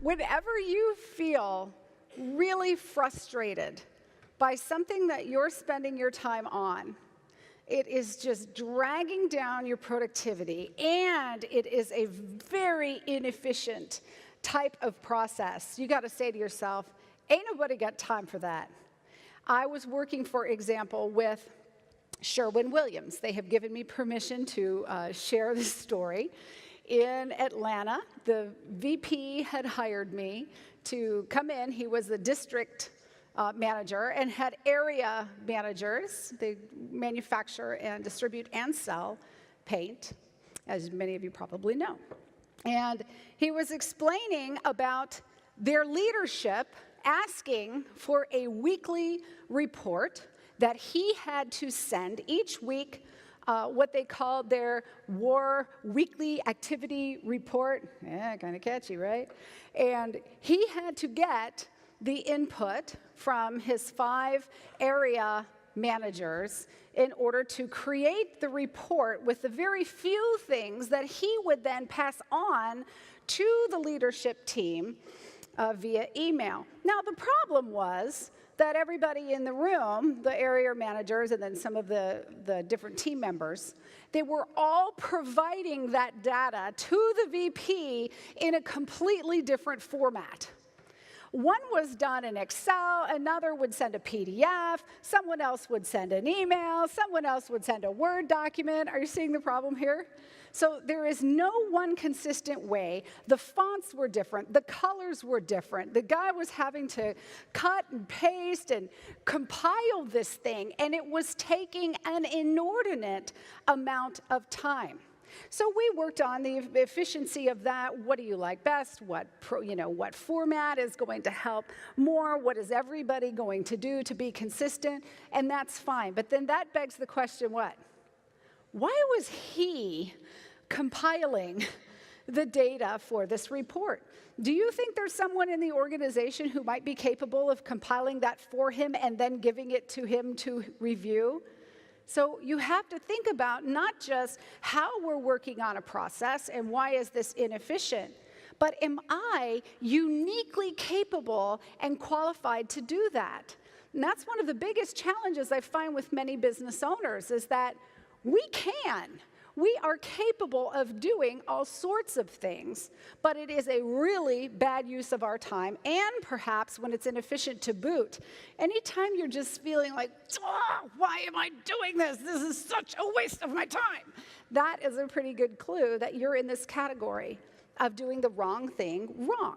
Whenever you feel really frustrated by something that you're spending your time on, it is just dragging down your productivity, and it is a very inefficient type of process. You got to say to yourself, ain't nobody got time for that. I was working, for example, with Sherwin-Williams. They have given me permission to share this story. In Atlanta, the VP had hired me to come in. He was the district manager and had area managers. They manufacture and distribute and sell paint, as many of you probably know. And he was explaining about their leadership asking for a weekly report that he had to send each week, what they called their War Weekly Activity Report. Yeah, kind of catchy, right? And he had to get the input from his 5 area managers in order to create the report with the very few things that he would then pass on to the leadership team via email. Now, the problem was that everybody in the room, the area managers and then some of the different team members, they were all providing that data to the VP in a completely different format. One was done in Excel, another would send a PDF, someone else would send an email, someone else would send a Word document. Are you seeing the problem here? So there is no one consistent way. The fonts were different, the colors were different. The guy was having to cut and paste and compile this thing, and it was taking an inordinate amount of time. So we worked on the efficiency of that. What do you like best? What format is going to help more? What is everybody going to do to be consistent? And that's fine. But then that begs the question, what? Why was he compiling the data for this report? Do you think there's someone in the organization who might be capable of compiling that for him and then giving it to him to review? So you have to think about not just how we're working on a process and why is this inefficient, but am I uniquely capable and qualified to do that? And that's one of the biggest challenges I find with many business owners is that we are capable of doing all sorts of things, but it is a really bad use of our time, and perhaps when it's inefficient to boot. Anytime you're just feeling like, oh, why am I doing this? This is such a waste of my time. That is a pretty good clue that you're in this category of doing the wrong thing wrong.